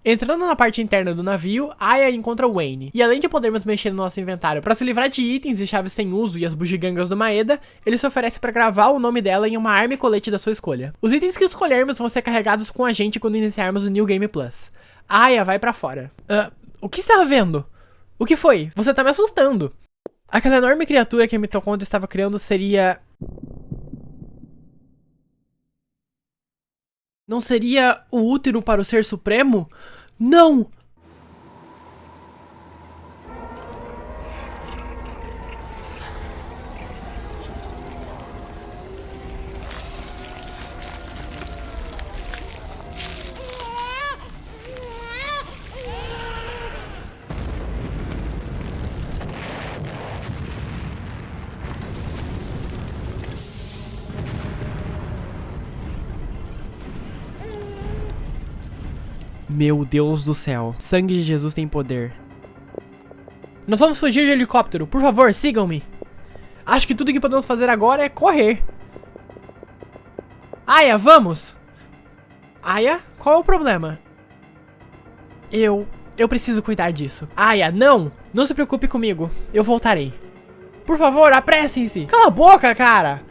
Speaker 1: Entrando na parte interna do navio, Aya encontra Wayne. E além de podermos mexer no nosso inventário para se livrar de itens e chaves sem uso e as bugigangas do Maeda, ele se oferece para gravar o nome dela em uma arma e colete da sua escolha. Os itens que escolhermos vão ser carregados com a gente quando iniciarmos o New Game Plus. Aya vai pra fora. O que estava vendo? O que foi? Você tá me assustando. Aquela enorme criatura que a mitocôndria estava criando seria... Não seria o útero para o Ser Supremo? Não! Meu Deus do céu, sangue de Jesus tem poder. Nós vamos fugir de helicóptero, por favor, sigam-me. Acho que tudo que podemos fazer agora é correr. Aya, vamos! Aya, qual é o problema? Eu preciso cuidar disso. Aya, não! Não se preocupe comigo, eu voltarei. Por favor, apressem-se! Cala a boca, cara!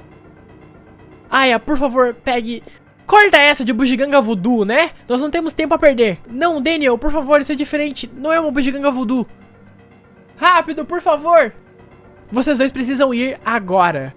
Speaker 1: Aya, por favor, pegue... Corta essa de bugiganga voodoo, né? Nós não temos tempo a perder. Não, Daniel, por favor, isso é diferente. Não é uma bugiganga voodoo. Rápido, por favor. Vocês dois precisam ir agora.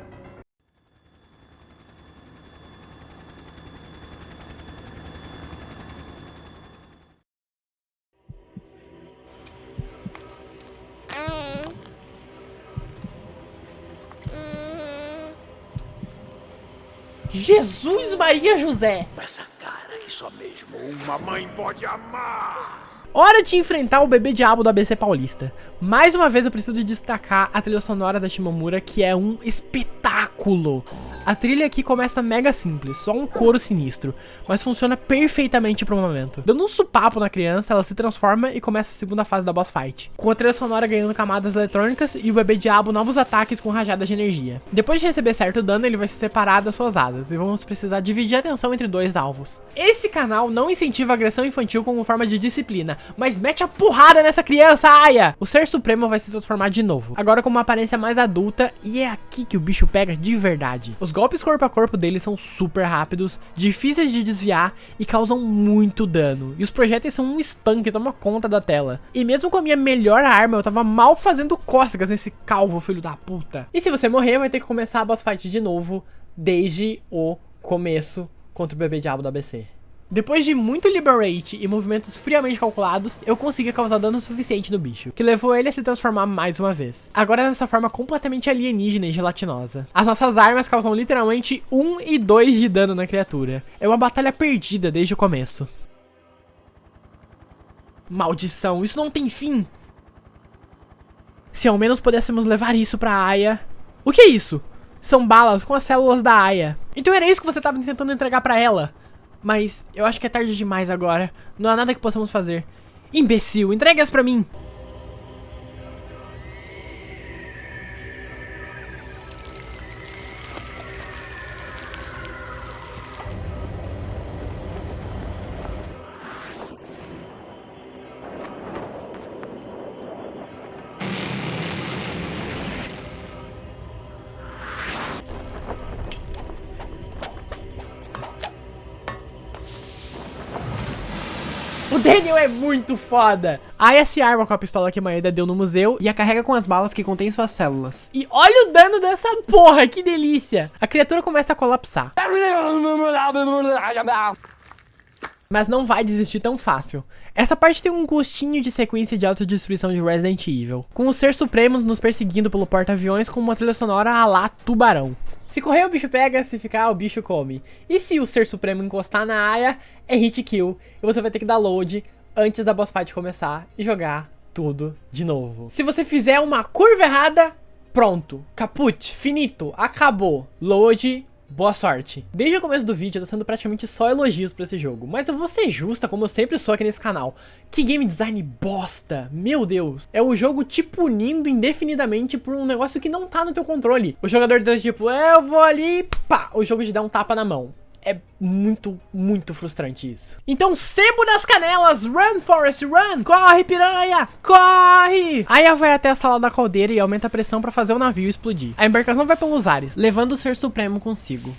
Speaker 1: Jesus Maria José!
Speaker 2: Essa cara que só mesmo uma mãe pode amar!
Speaker 1: Hora de enfrentar o bebê diabo do ABC Paulista. Mais uma vez eu preciso destacar a trilha sonora da Shimomura, que é um espetáculo. A trilha aqui começa mega simples, só um coro sinistro, mas funciona perfeitamente pro momento. Dando um supapo na criança, ela se transforma e começa a segunda fase da boss fight, com a trilha sonora ganhando camadas eletrônicas e o bebê diabo novos ataques com rajadas de energia. Depois de receber certo dano, ele vai se separar das suas asas e vamos precisar dividir a atenção entre dois alvos. Esse canal não incentiva a agressão infantil como forma de disciplina, mas mete a porrada nessa criança, Aya! O Ser Supremo vai se transformar de novo, agora com uma aparência mais adulta, e é aqui que o bicho pega de verdade. Os golpes corpo a corpo dele são super rápidos, difíceis de desviar e causam muito dano. E os projéteis são um spam que toma conta da tela. E mesmo com a minha melhor arma, eu tava mal fazendo cócegas nesse calvo filho da puta. E se você morrer, vai ter que começar a boss fight de novo, desde o começo contra o bebê diabo do ABC. Depois de muito liberate e movimentos friamente calculados, eu consegui causar dano suficiente no bicho, que levou ele a se transformar mais uma vez. Agora nessa forma completamente alienígena e gelatinosa. As nossas armas causam literalmente 1 e 2 de dano na criatura. É uma batalha perdida desde o começo. Maldição, isso não tem fim! Se ao menos pudéssemos levar isso pra Aya... O que é isso? São balas com as células da Aya. Então era isso que você estava tentando entregar pra ela. Mas eu acho que é tarde demais agora. Não há nada que possamos fazer. Imbecil, entregue-as pra mim! O Daniel é muito foda! A Aya se arma com a pistola que Maeda deu no museu e a carrega com as balas que contêm suas células. E olha o dano dessa porra, que delícia! A criatura começa a colapsar. Mas não vai desistir tão fácil. Essa parte tem um gostinho de sequência de autodestruição de Resident Evil, com os Ser Supremos nos perseguindo pelo porta-aviões com uma trilha sonora à la Tubarão. Se correr o bicho pega, se ficar o bicho come. E se o Ser Supremo encostar na Aya, é hit kill. E você vai ter que dar load antes da boss fight começar e jogar tudo de novo. Se você fizer uma curva errada, pronto. Caput, finito, acabou. Load, boa sorte. Desde o começo do vídeo eu tô sendo praticamente só elogios pra esse jogo, mas eu vou ser justa como eu sempre sou aqui nesse canal. Que game design bosta, meu Deus. É o jogo te punindo indefinidamente por um negócio que não tá no teu controle. O jogador diz tipo, eu vou ali, pá, o jogo te dá um tapa na mão. É muito, muito frustrante isso. Então, sebo nas canelas! Run, Forrest, run! Corre, piranha! Corre! Aya vai até a sala da caldeira e aumenta a pressão pra fazer o navio explodir. A embarcação vai pelos ares, levando o Ser Supremo consigo.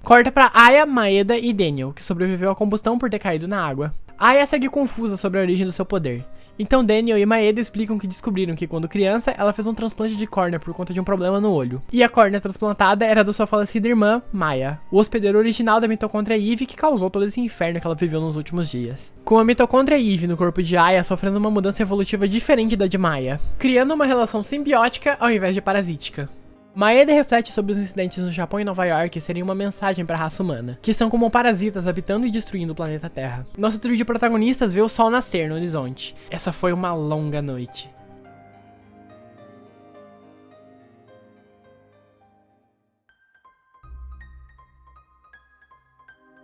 Speaker 1: Corta pra Aya, Maeda e Daniel, que sobreviveu à combustão por ter caído na água. Aya segue confusa sobre a origem do seu poder. Então Daniel e Maeda explicam que descobriram que quando criança, ela fez um transplante de córnea por conta de um problema no olho. E a córnea transplantada era da sua falecida irmã, Maya, o hospedeiro original da mitocôndria Eve que causou todo esse inferno que ela viveu nos últimos dias. Com a mitocôndria Eve no corpo de Aya sofrendo uma mudança evolutiva diferente da de Maya, criando uma relação simbiótica ao invés de parasítica. Maeda reflete sobre os incidentes no Japão e Nova York serem uma mensagem para a raça humana, que são como parasitas habitando e destruindo o planeta Terra. Nosso trio de protagonistas vê o sol nascer no horizonte. Essa foi uma longa noite.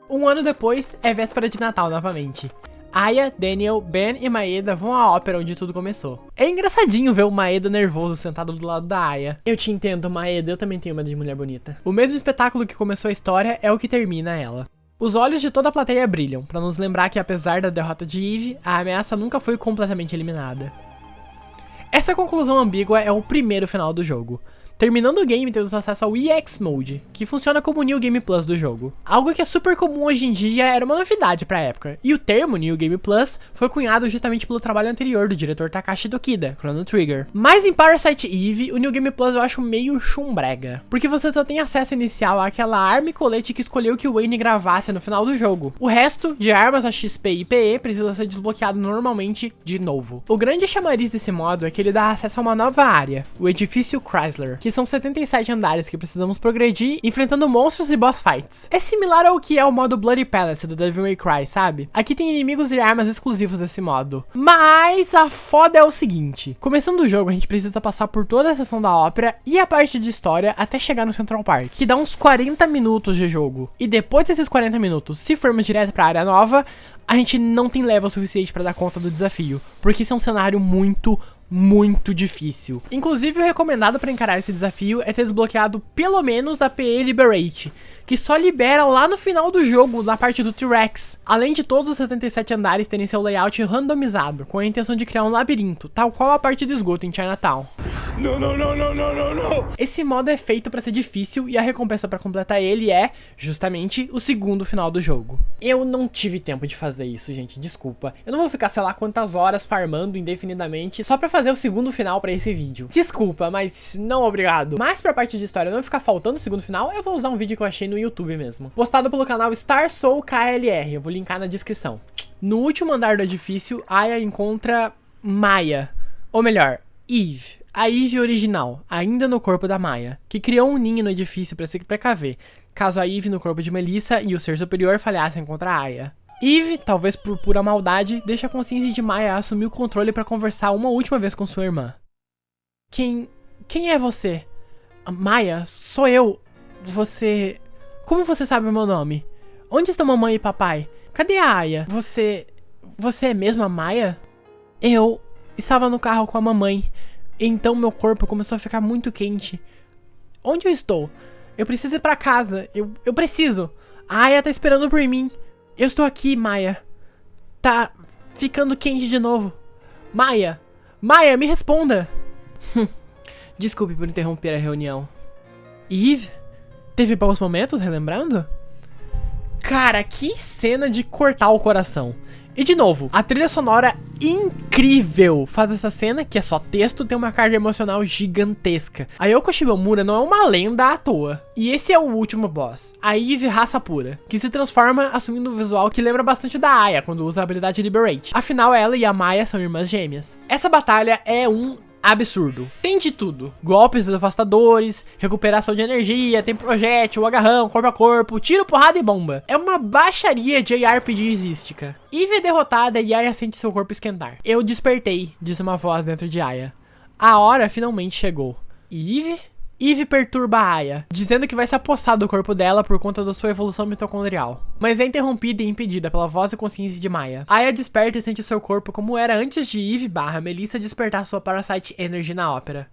Speaker 1: Um ano depois, é véspera de Natal novamente. Aya, Daniel, Ben e Maeda vão à ópera onde tudo começou. É engraçadinho ver o Maeda nervoso sentado do lado da Aya. Eu te entendo, Maeda, eu também tenho medo de mulher bonita. O mesmo espetáculo que começou a história é o que termina ela. Os olhos de toda a plateia brilham, pra nos lembrar que apesar da derrota de Eve, a ameaça nunca foi completamente eliminada. Essa conclusão ambígua é o primeiro final do jogo. Terminando o game, temos acesso ao EX Mode, que funciona como o New Game Plus do jogo. Algo que é super comum hoje em dia era uma novidade pra época, e o termo New Game Plus foi cunhado justamente pelo trabalho anterior do diretor Takashi Tokida, Chrono Trigger. Mas em Parasite Eve, o New Game Plus eu acho meio chumbrega, porque você só tem acesso inicial àquela arma e colete que escolheu que o Wayne gravasse no final do jogo. O resto, de armas a XP e PE, precisa ser desbloqueado normalmente de novo. O grande chamariz desse modo é que ele dá acesso a uma nova área, o Edifício Chrysler, que são 77 andares que precisamos progredir, enfrentando monstros e boss fights. É similar ao que é o modo Bloody Palace do Devil May Cry, sabe? Aqui tem inimigos e armas exclusivos desse modo. Mas a foda é o seguinte, começando o jogo a gente precisa passar por toda a sessão da ópera e a parte de história até chegar no Central Park, que dá uns 40 minutos de jogo. E depois desses 40 minutos, se formos direto pra área nova, a gente não tem level suficiente pra dar conta do desafio, porque isso é um cenário muito difícil. Inclusive, o recomendado para encarar esse desafio é ter desbloqueado pelo menos a PE Liberate, que só libera lá no final do jogo, na parte do T-Rex. Além de todos os 77 andares terem seu layout randomizado, com a intenção de criar um labirinto, tal qual a parte do esgoto em Chinatown. Não. Esse modo é feito para ser difícil e a recompensa para completar ele é, justamente, o segundo final do jogo. Eu não tive tempo de fazer isso, gente, desculpa. Eu não vou ficar sei lá quantas horas farmando indefinidamente só pra fazer o segundo final pra esse vídeo. Desculpa, mas não obrigado. Mas pra parte de história não ficar faltando o segundo final, eu vou usar um vídeo que eu achei no YouTube mesmo. Postado pelo canal Star Soul KLR, eu vou linkar na descrição. No último andar do edifício, Aya encontra Maya, ou melhor, Eve, a Eve original, ainda no corpo da Maya, que criou um ninho no edifício para se precaver, caso a Eve no corpo de Melissa e o ser superior falhassem contra a Aya. Eve, talvez por pura maldade, deixa a consciência de Maya assumir o controle para conversar uma última vez com sua irmã. Quem é você? Maya, sou eu. Como você sabe o meu nome? Onde estão mamãe e papai? Cadê a Aya? Você é mesmo a Maya? Eu estava no carro com a mamãe, então meu corpo começou a ficar muito quente. Onde eu estou? Eu preciso ir pra casa, eu preciso. A Aya tá esperando por mim. Eu estou aqui, Maya. Tá ficando quente de novo. Maya, me responda. Desculpe por interromper a reunião. Eve? Teve bons momentos, relembrando? Cara, que cena de cortar o coração. E de novo, a trilha sonora incrível faz essa cena, que é só texto, ter uma carga emocional gigantesca. A Yoko Shimomura não é uma lenda à toa. E esse é o último boss, a Eve raça pura, que se transforma assumindo um visual que lembra bastante da Aya quando usa a habilidade Liberate. Afinal, ela e a Maya são irmãs gêmeas. Essa batalha é um absurdo. Tem de tudo. Golpes devastadores, recuperação de energia, tem projétil, agarrão, corpo a corpo, tiro, porrada e bomba. É uma baixaria JRPGística. Eve é derrotada e Aya sente seu corpo esquentar. Eu despertei, diz uma voz dentro de Aya. A hora finalmente chegou. E Eve perturba a Aya, dizendo que vai se apossar do corpo dela por conta da sua evolução mitocondrial. Mas é interrompida e impedida pela voz e consciência de Maya. Aya desperta e sente seu corpo como era antes de Eve / Melissa despertar sua Parasite Energy na ópera.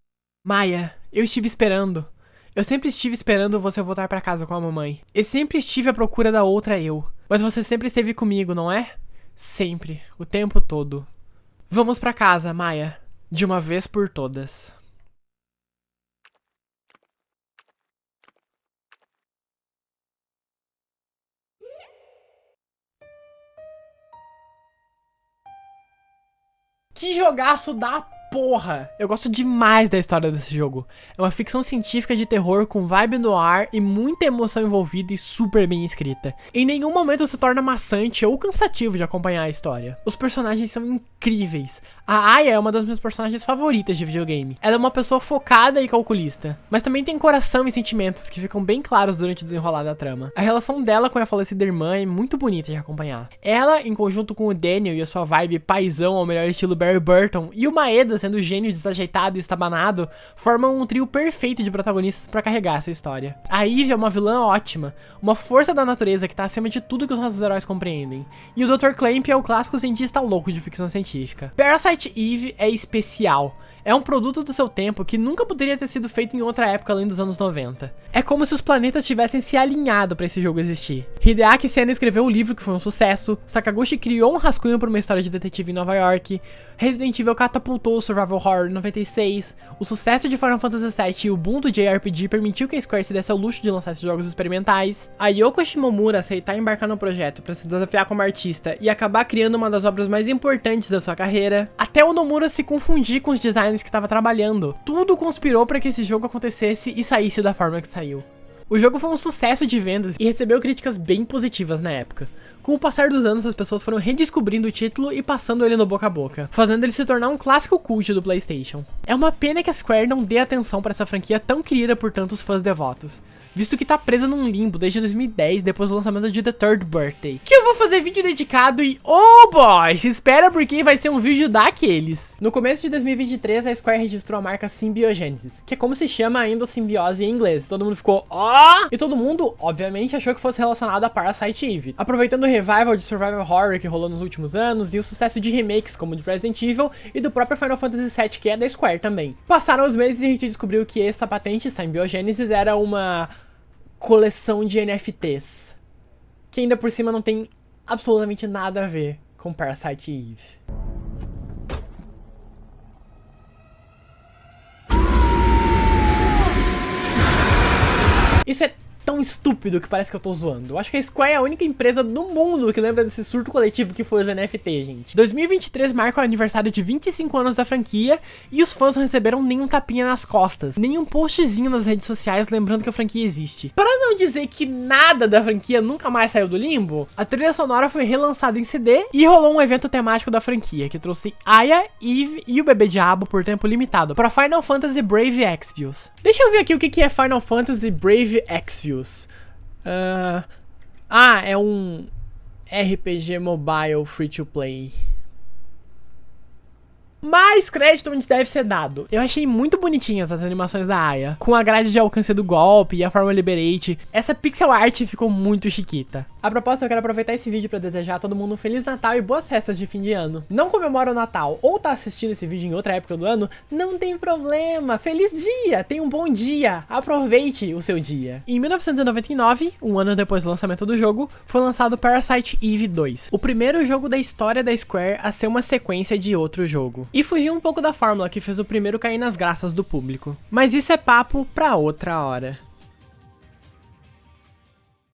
Speaker 1: Maya, eu estive esperando. Eu sempre estive esperando você voltar pra casa com a mamãe. E sempre estive à procura da outra eu. Mas você sempre esteve comigo, não é? Sempre, o tempo todo. Vamos pra casa, Maya. De uma vez por todas. Que jogaço da porra! Eu gosto demais da história desse jogo. É uma ficção científica de terror com vibe no ar e muita emoção envolvida e super bem escrita. Em nenhum momento se torna maçante ou cansativo de acompanhar a história. Os personagens são incríveis. A Aya é uma das minhas personagens favoritas de videogame. Ela é uma pessoa focada e calculista, mas também tem coração e sentimentos que ficam bem claros durante o desenrolar da trama. A relação dela com a falecida irmã é muito bonita de acompanhar. Ela, em conjunto com o Daniel e a sua vibe paizão ao melhor estilo Barry Burton, e o Maeda sendo gênio desajeitado e estabanado, formam um trio perfeito de protagonistas pra carregar essa história. A Eve é uma vilã ótima, uma força da natureza que tá acima de tudo que os nossos heróis compreendem. E o Dr. Clamp é o clássico cientista louco de ficção científica. Parasite Eve é especial. É um produto do seu tempo que nunca poderia ter sido feito em outra época além dos anos 90. É como se os planetas tivessem se alinhado pra esse jogo existir. Hideaki Sena escreveu o livro que foi um sucesso, Sakaguchi criou um rascunho pra uma história de detetive em Nova York, Resident Evil catapultou o Survival Horror em 96, o sucesso de Final Fantasy VII e o boom do JRPG permitiu que a Square se desse ao luxo de lançar esses jogos experimentais. A Yoko Shimomura aceitar embarcar no projeto pra se desafiar como artista e acabar criando uma das obras mais importantes da sua carreira, até o Nomura se confundir com os designers que estava trabalhando. Tudo conspirou para que esse jogo acontecesse e saísse da forma que saiu. O jogo foi um sucesso de vendas e recebeu críticas bem positivas na época. Com o passar dos anos, as pessoas foram redescobrindo o título e passando ele no boca a boca, fazendo ele se tornar um clássico cult do PlayStation. É uma pena que a Square não dê atenção para essa franquia tão querida por tantos fãs devotos, visto que tá presa num limbo desde 2010, depois do lançamento de The Third Birthday. Que eu vou fazer vídeo dedicado e, oh boy, se espera porque vai ser um vídeo daqueles. No começo de 2023, a Square registrou a marca Symbiogenesis, que é como se chama a endossimbiose em inglês. Todo mundo ficou, ó! E todo mundo, obviamente, achou que fosse relacionado a Parasite Eve, aproveitando o revival de survival horror que rolou nos últimos anos e o sucesso de remakes como de Resident Evil e do próprio Final Fantasy VII, que é da Square também. Passaram os meses e a gente descobriu que essa patente, Symbiogenesis, era uma coleção de NFTs, que ainda por cima não tem absolutamente nada a ver com Parasite Eve. Isso é tão estúpido que parece que eu tô zoando. Eu acho que a Square é a única empresa do mundo que lembra desse surto coletivo que foi os NFT, gente. 2023 marca o aniversário de 25 anos da franquia e os fãs não receberam nenhum tapinha nas costas, nenhum postzinho nas redes sociais lembrando que a franquia existe. Para não dizer que nada da franquia nunca mais saiu do limbo, a trilha sonora foi relançada em CD e rolou um evento temático da franquia que trouxe Aya, Eve e o bebê diabo por tempo limitado para Final Fantasy Brave Exvius. Deixa eu ver aqui o que é Final Fantasy Brave Exvius. É um RPG mobile free to play. Mais crédito onde deve ser dado. Eu achei muito bonitinhas as animações da Aya, com a grade de alcance do golpe e a forma Liberate. Essa pixel art ficou muito chiquita. A propósito, eu quero aproveitar esse vídeo para desejar a todo mundo um Feliz Natal e boas festas de fim de ano. Não comemora o Natal ou tá assistindo esse vídeo em outra época do ano, não tem problema. Feliz dia, tenha um bom dia, aproveite o seu dia. Em 1999, um ano depois do lançamento do jogo, foi lançado Parasite Eve 2, o primeiro jogo da história da Square a ser uma sequência de outro jogo. E fugiu um pouco da fórmula que fez o primeiro cair nas graças do público. Mas isso é papo pra outra hora.